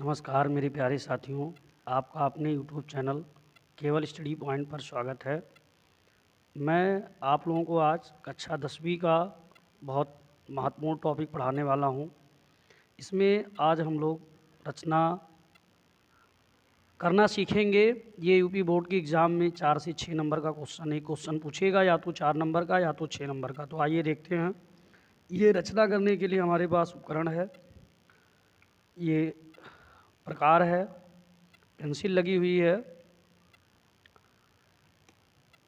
नमस्कार मेरे प्यारे साथियों, आपका अपने यूट्यूब चैनल केवल स्टडी पॉइंट पर स्वागत है। मैं आप लोगों को आज कक्षा 10वीं का बहुत महत्वपूर्ण टॉपिक पढ़ाने वाला हूं। इसमें आज हम लोग रचना करना सीखेंगे। ये यूपी बोर्ड के एग्ज़ाम में 4 से 6 नंबर का एक क्वेश्चन पूछेगा, या तो 4 नंबर का या तो 6 नंबर का। तो आइए देखते हैं। ये रचना करने के लिए हमारे पास उपकरण है। ये प्रकार है, पेंसिल लगी हुई है,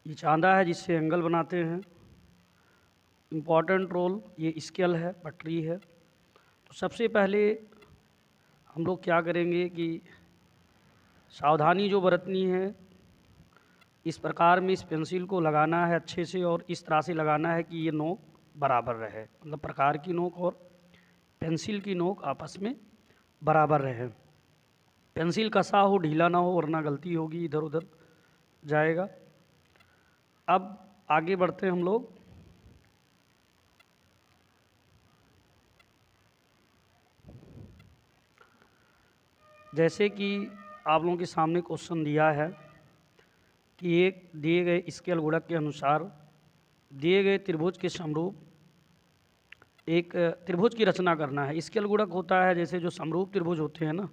ये चांदा है जिससे एंगल बनाते हैं, इम्पॉर्टेंट रोल ये स्केल है, पटरी है। तो सबसे पहले हम लोग क्या करेंगे कि सावधानी जो बरतनी है, इस प्रकार में इस पेंसिल को लगाना है अच्छे से, और इस तरह से लगाना है कि ये नोक बराबर रहे, मतलब प्रकार की नोक और पेंसिल की नोक आपस में बराबर रहे। पेंसिल कसा हो, ढीला ना हो, वरना गलती होगी, इधर उधर जाएगा। अब आगे बढ़ते हैं हम लोग। जैसे कि आप लोगों के सामने क्वेश्चन दिया है कि एक दिए गए स्केल गुणक के अनुसार दिए गए त्रिभुज के समरूप एक त्रिभुज की रचना करना है। स्केल गुणक होता है जैसे जो समरूप त्रिभुज होते हैं ना,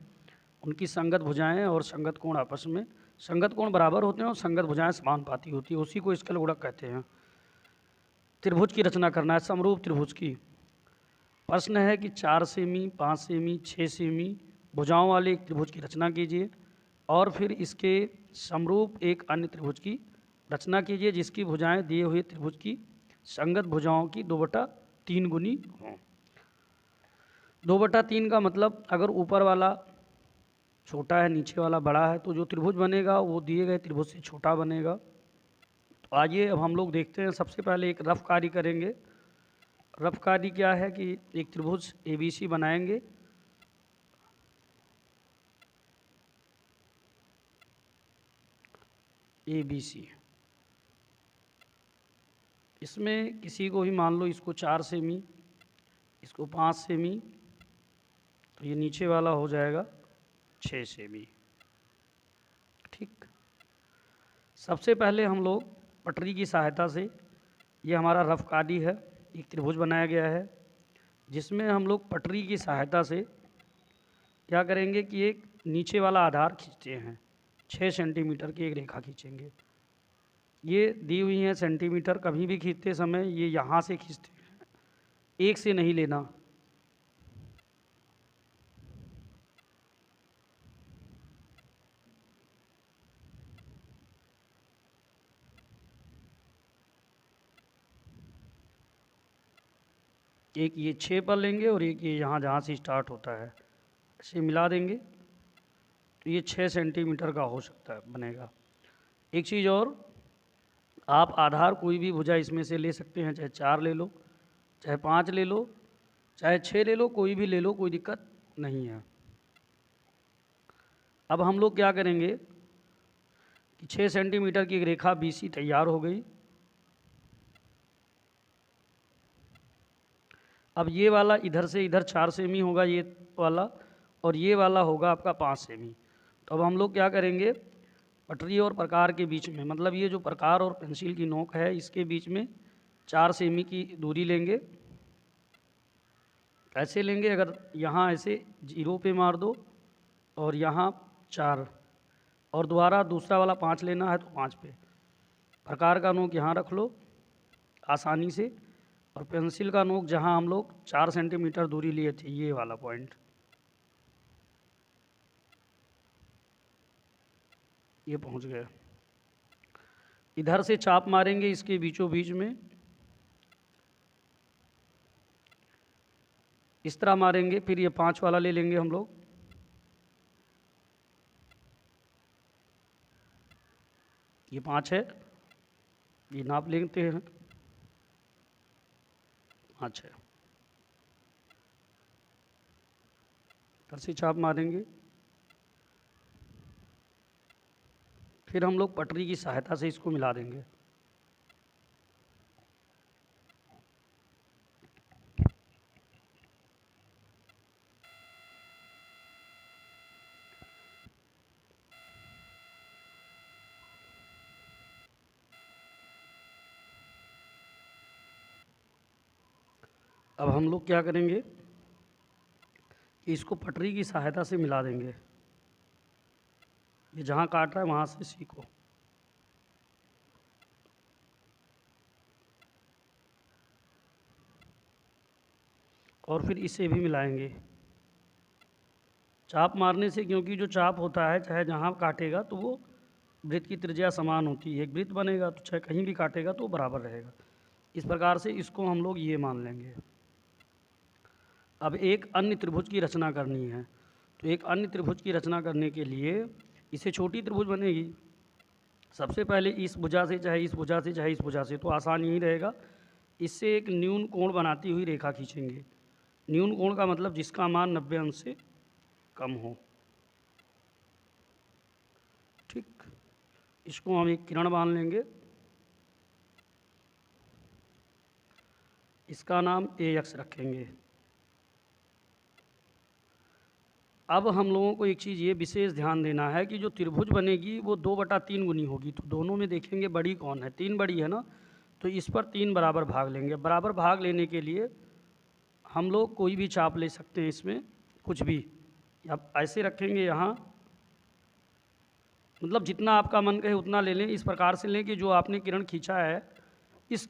उनकी संगत भुजाएं और संगत कोण आपस में संगत कोण बराबर होते हैं और संगत भुजाएं समानुपाती होती है, उसी को स्केल गुणक कहते हैं। त्रिभुज की रचना करना है, समरूप त्रिभुज की। प्रश्न है कि 4 सेमी, 5 सेमी, 6 सेमी भुजाओं वाले एक त्रिभुज की रचना कीजिए, और फिर इसके समरूप एक अन्य त्रिभुज की रचना कीजिए जिसकी भुजाएं दिए हुए त्रिभुज की संगत भुजाओं की 2/3 गुनी हों। 2/3 का मतलब अगर ऊपर वाला छोटा है, नीचे वाला बड़ा है, तो जो त्रिभुज बनेगा वो दिए गए त्रिभुज से छोटा बनेगा। तो आइए अब हम लोग देखते हैं। सबसे पहले एक रफ कार्य करेंगे। रफ कार्य क्या है कि एक त्रिभुज ABC बनाएंगे। ABC, इसमें किसी को भी मान लो, इसको 4 सेमी, इसको 5 सेमी, तो ये नीचे वाला हो जाएगा 6 सेमी। ठीक। सबसे पहले हम लोग पटरी की सहायता से, ये हमारा रफ कार्य है, एक त्रिभुज बनाया गया है जिसमें हम लोग पटरी की सहायता से क्या करेंगे कि एक नीचे वाला आधार खींचते हैं। 6 सेंटीमीटर की एक रेखा खींचेंगे। ये दी हुई है सेंटीमीटर। कभी भी खींचते समय ये यहाँ से खींचते हैं, एक से नहीं लेना। एक ये 6 पर लेंगे और एक ये यहाँ जहाँ से स्टार्ट होता है, इसे मिला देंगे, तो ये 6 सेंटीमीटर का हो सकता है, बनेगा। एक चीज़ और, आप आधार कोई भी भुजा इसमें से ले सकते हैं, चाहे 4 ले लो, चाहे 5 ले लो, चाहे 6 ले लो, कोई भी ले लो, कोई दिक्कत नहीं है। अब हम लोग क्या करेंगे कि 6 सेंटीमीटर की एक रेखा BC तैयार हो गई। अब ये वाला इधर से इधर 4 सेमी होगा ये वाला, और ये वाला होगा आपका 5 सेमी। तो अब हम लोग क्या करेंगे, पटरी और प्रकार के बीच में, मतलब ये जो प्रकार और पेंसिल की नोक है, इसके बीच में 4 सेमी की दूरी लेंगे। ऐसे लेंगे, अगर यहाँ ऐसे 0 पे मार दो और यहाँ 4, और दोबारा दूसरा वाला 5 लेना है तो 5 पे। प्रकार का नोक यहाँ रख लो आसानी से, और पेंसिल का नोक जहाँ हम लोग 4 सेंटीमीटर दूरी लिए थे, ये वाला पॉइंट, ये पहुँच गए। इधर से चाप मारेंगे इसके बीचों बीच में, इस तरह मारेंगे। फिर ये 5 वाला ले लेंगे हम लोग, ये 5 है, ये नाप लेते हैं, 5 है। इधर से चाप मारेंगे, फिर हम लोग पटरी की सहायता से इसको मिला देंगे। अब हम लोग क्या करेंगे कि इसको पटरी की सहायता से मिला देंगे। ये जहाँ काट रहा है वहाँ से सी को, और फिर इसे भी मिलाएंगे। चाप मारने से, क्योंकि जो चाप होता है चाहे जहाँ काटेगा तो वो वृत्त की त्रिज्या समान होती है, एक वृत्त बनेगा तो चाहे कहीं भी काटेगा तो बराबर रहेगा। इस प्रकार से इसको हम लोग ये मान लेंगे। अब एक अन्य त्रिभुज की रचना करनी है, तो एक अन्य त्रिभुज की रचना करने के लिए इसे छोटी त्रिभुज बनेगी। सबसे पहले इस भुजा से चाहे इस भुजा से चाहे इस भुजा से, तो आसान यही रहेगा, इससे एक न्यून कोण बनाती हुई रेखा खींचेंगे। न्यून कोण का मतलब जिसका मान 90 अंश से कम हो। ठीक, इसको हम एक किरण मान लेंगे, इसका नाम AX रखेंगे। अब हम लोगों को एक चीज़ ये विशेष ध्यान देना है कि जो त्रिभुज बनेगी वो 2/3 गुनी होगी। तो दोनों में देखेंगे बड़ी कौन है, 3 बड़ी है ना, तो इस पर 3 बराबर भाग लेंगे। बराबर भाग लेने के लिए हम लोग कोई भी चाप ले सकते हैं, इसमें कुछ भी, या ऐसे रखेंगे यहाँ, मतलब जितना आपका मन कहे उतना ले लें। इस प्रकार से लें कि जो आपने किरण खींचा है इस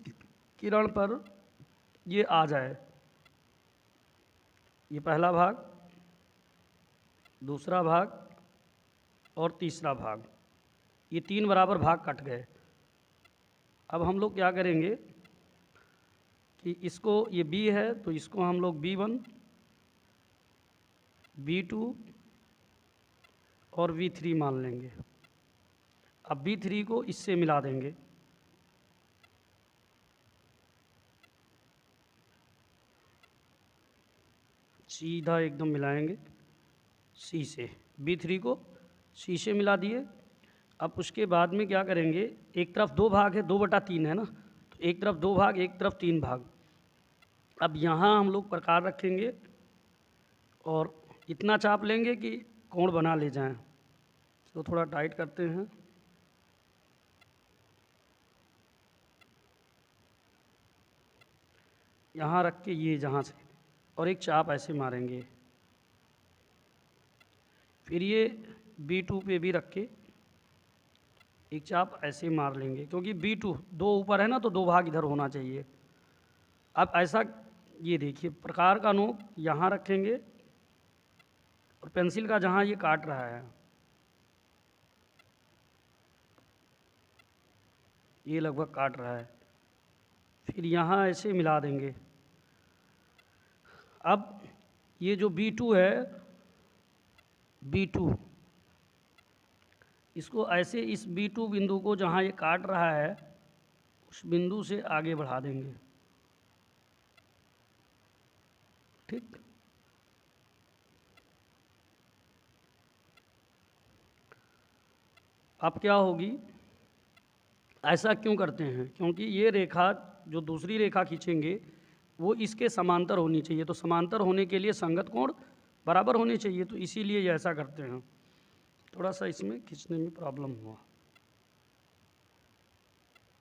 किरण पर ये आ जाए। ये पहला भाग, दूसरा भाग और तीसरा भाग, ये 3 बराबर भाग कट गए। अब हम लोग क्या करेंगे कि इसको, ये B है तो इसको हम लोग B1, B2 और B3 मान लेंगे। अब B3 को इससे मिला देंगे। सीधा एकदम मिलाएंगे C से, B3 को C से मिला दिए। अब उसके बाद में क्या करेंगे, एक तरफ 2 भाग है, 2/3 है ना, तो एक तरफ 2 भाग, एक तरफ 3 भाग। अब यहाँ हम लोग प्रकार रखेंगे और इतना चाप लेंगे कि कोण बना ले जाएं। तो थोड़ा टाइट करते हैं, यहाँ रख के ये जहाँ से, और एक चाप ऐसे मारेंगे। फिर ये B2 पे भी रख के एक चाप ऐसे मार लेंगे, क्योंकि B2 2 ऊपर है ना, तो 2 भाग इधर होना चाहिए। अब ऐसा, ये देखिए प्रकार का नोक यहाँ रखेंगे और पेंसिल का जहाँ ये काट रहा है ये लगभग काट रहा है, फिर यहाँ ऐसे मिला देंगे। अब ये जो B2 है, B2, इसको ऐसे इस B2 बिंदु को जहाँ ये काट रहा है उस बिंदु से आगे बढ़ा देंगे। ठीक, अब क्या होगी, ऐसा क्यों करते हैं, क्योंकि ये रेखा जो दूसरी रेखा खींचेंगे वो इसके समांतर होनी चाहिए। तो समांतर होने के लिए संगत कोण बराबर होने चाहिए, तो इसीलिए ये ऐसा करते हैं। थोड़ा सा इसमें खींचने में प्रॉब्लम हुआ,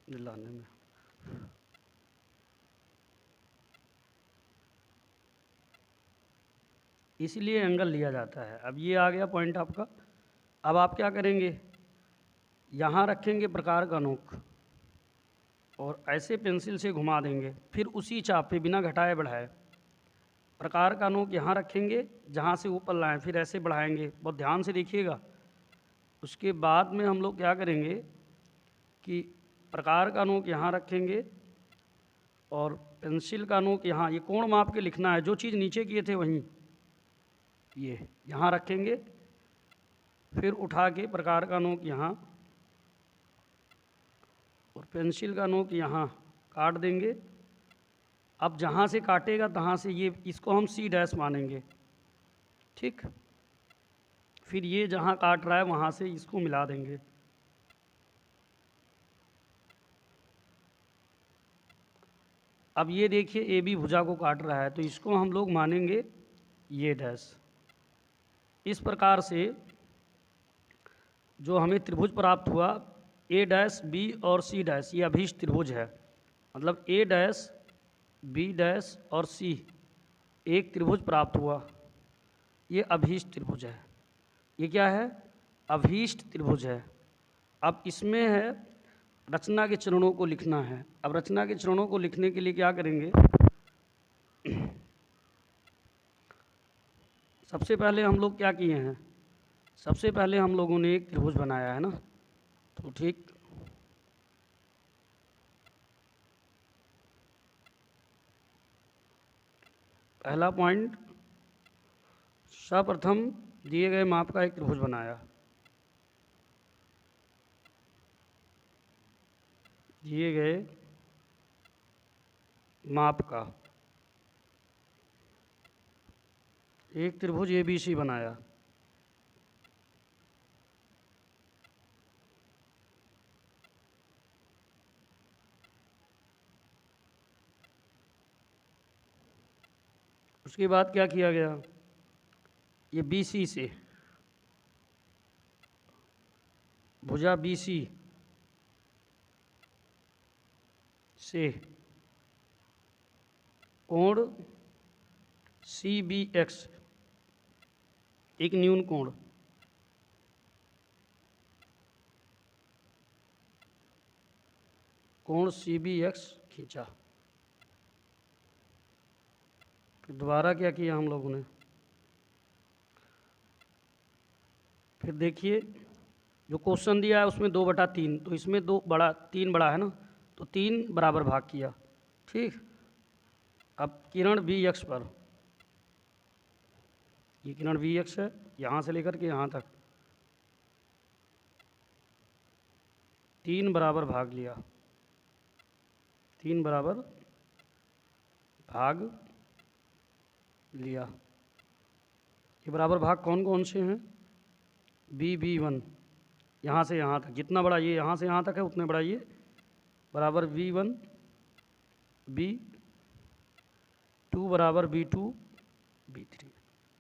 दिलाने में। इसीलिए एंगल लिया जाता है। अब ये आ गया पॉइंट आपका। अब आप क्या करेंगे, यहाँ रखेंगे प्रकार का नोक और ऐसे पेंसिल से घुमा देंगे, फिर उसी चाप पे बिना घटाए बढ़ाए प्रकार का नोक यहाँ रखेंगे, जहाँ से ऊपर लाएं, फिर ऐसे बढ़ाएंगे। बहुत ध्यान से देखिएगा। उसके बाद में हम लोग क्या करेंगे कि प्रकार का नोक यहाँ रखेंगे और पेंसिल का नोक यहाँ, ये कोण माप के लिखना है, जो चीज़ नीचे किए थे वहीं ये यहाँ रखेंगे, फिर उठा के प्रकार का नोक यहाँ और पेंसिल का नोक यहाँ काट देंगे। अब जहाँ से काटेगा तहाँ से ये, इसको हम C' मानेंगे। ठीक, फिर ये जहाँ काट रहा है वहाँ से इसको मिला देंगे। अब ये देखिए AB भुजा को काट रहा है, तो इसको हम लोग मानेंगे ये डैश। इस प्रकार से जो हमें त्रिभुज प्राप्त हुआ A' B और C', ये अभीष्ट त्रिभुज है। मतलब A' बी डैश और सी एक त्रिभुज प्राप्त हुआ। ये अभीष्ट त्रिभुज है। ये क्या है? अभीष्ट त्रिभुज है। अब इसमें है रचना के चरणों को लिखना है। अब रचना के चरणों को लिखने के लिए क्या करेंगे? सबसे पहले हम लोग क्या किए हैं? सबसे पहले हम लोगों ने एक त्रिभुज बनाया है ना, तो ठीक, पहला पॉइंट, सर्वप्रथम दिए गए माप का एक त्रिभुज बनाया। दिए गए माप का एक त्रिभुज ABC बनाया। उसके बाद क्या किया गया? ये BC से, भुजा BC से कोण CBX, एक न्यून कोण, कोण CBX खींचा। फिर दोबारा क्या किया हम लोगों ने? फिर देखिए जो क्वेश्चन दिया है उसमें 2/3, तो इसमें 3 बड़ा है ना, तो 3 बराबर भाग किया। ठीक, अब किरण BX पर, ये किरण BX है, यहाँ से लेकर के यहाँ तक 3 बराबर भाग लिया। 3 बराबर भाग लिया। ये बराबर भाग कौन कौन से हैं? B1, यहाँ से यहाँ तक, जितना बड़ा ये यहाँ से यहाँ तक है उतने बड़ा ये, बराबर B1, B2 बराबर B2, B3,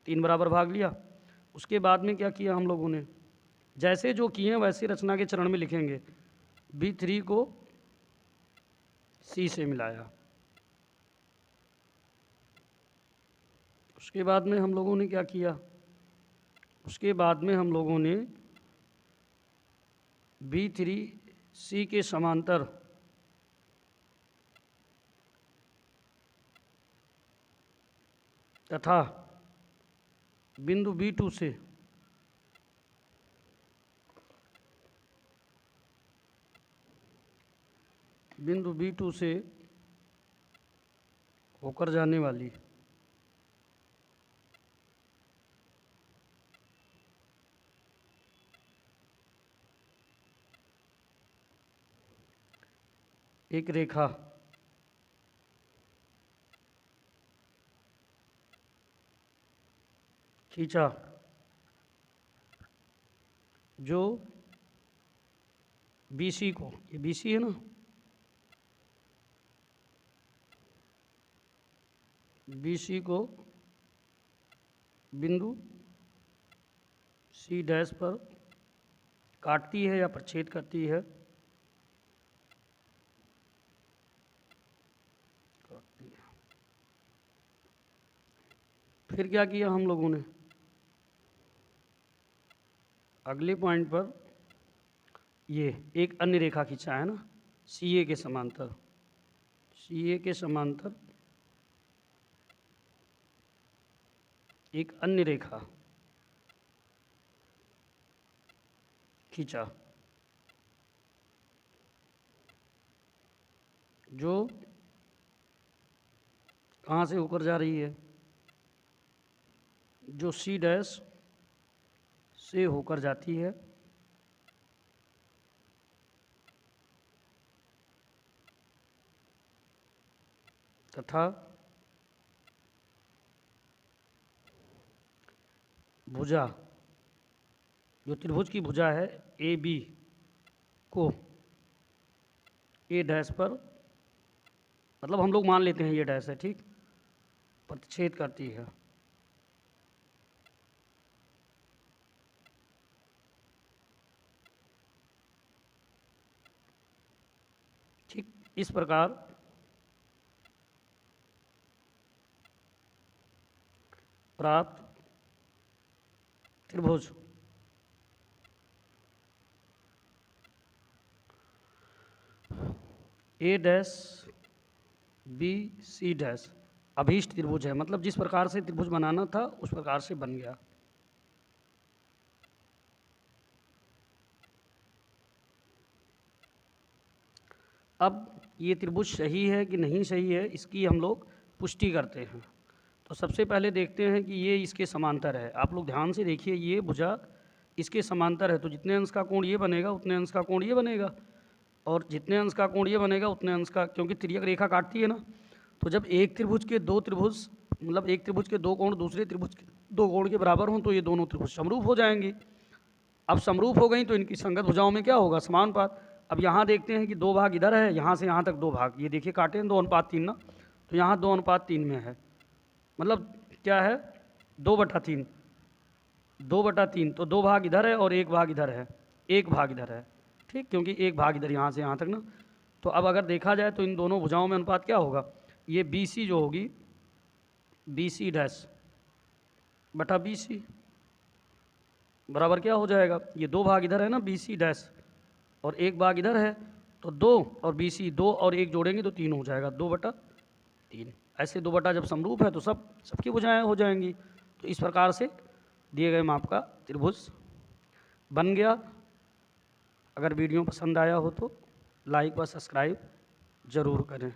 3 बराबर भाग लिया। उसके बाद में क्या किया हम लोगों ने? जैसे जो किए हैं वैसे रचना के चरण में लिखेंगे। B3 को C से मिलाया। उसके बाद में हम लोगों ने क्या किया? उसके बाद में हम लोगों ने B3 C के समांतर तथा बिंदु B2 से होकर जाने वाली एक रेखा खींचा जो BC को, ये BC है ना, BC को बिंदु C डैश पर काटती है या प्रच्छेद करती है, फिर क्या किया हम लोगों ने? अगले पॉइंट पर ये एक अन्य रेखा खींचा है ना, CA के समांतर, CA के समांतर एक अन्य रेखा खींचा जो कहाँ से होकर जा रही है? जो C डैश से होकर जाती है तथा भुजा, जो त्रिभुज की भुजा है AB को A डैश पर, मतलब हम लोग मान लेते हैं ये डैश है, ठीक, प्रतिच्छेद करती है। ठीक, इस प्रकार प्राप्त त्रिभुज ए डैश बी सी डैश अभीष्ट त्रिभुज है, मतलब जिस प्रकार से त्रिभुज बनाना था उस प्रकार से बन गया। अब ये त्रिभुज सही है कि नहीं सही है, इसकी हम लोग पुष्टि करते हैं। तो सबसे पहले देखते हैं कि ये इसके समांतर है। आप लोग ध्यान से देखिए, ये भुजा इसके समांतर है, तो जितने अंश का कोण ये बनेगा उतने अंश का कोण ये बनेगा, और जितने अंश का कोण ये बनेगा उतने अंश का, क्योंकि तिर्यक रेखा काटती है ना। तो जब एक त्रिभुज के दो त्रिभुज, मतलब एक त्रिभुज के दो कोण दूसरे त्रिभुज के दो कोण के बराबर हों तो ये दोनों त्रिभुज समरूप हो जाएंगे। अब समरूप हो गई तो इनकी संगत भुजाओं में क्या होगा, समानुपात। अब यहाँ देखते हैं कि दो भाग इधर है, यहाँ से यहाँ तक दो भाग, ये देखिए काटे हैं 2:3 ना, तो यहाँ 2:3 में है, मतलब क्या है 2/3, 2/3, तो दो भाग इधर है और एक भाग इधर है, एक भाग इधर है, ठीक, क्योंकि एक भाग इधर यहाँ से यहाँ तक ना। तो अब अगर देखा जाए तो इन दोनों भुजाओं में अनुपात क्या होगा, ये बी सी जो होगी, बी सी डैश बटा बी सी बराबर क्या हो जाएगा, ये दो भाग इधर है ना बी सी डैश, और एक भाग इधर है, तो 2 और बी सी 2 और 1 जोड़ेंगे तो 3 हो जाएगा, 2/3। ऐसे 2 जब समरूप है तो सबकी भुजाएं हो जाएंगी। तो इस प्रकार से दिए गए माप का त्रिभुज बन गया। अगर वीडियो पसंद आया हो तो लाइक व सब्सक्राइब ज़रूर करें।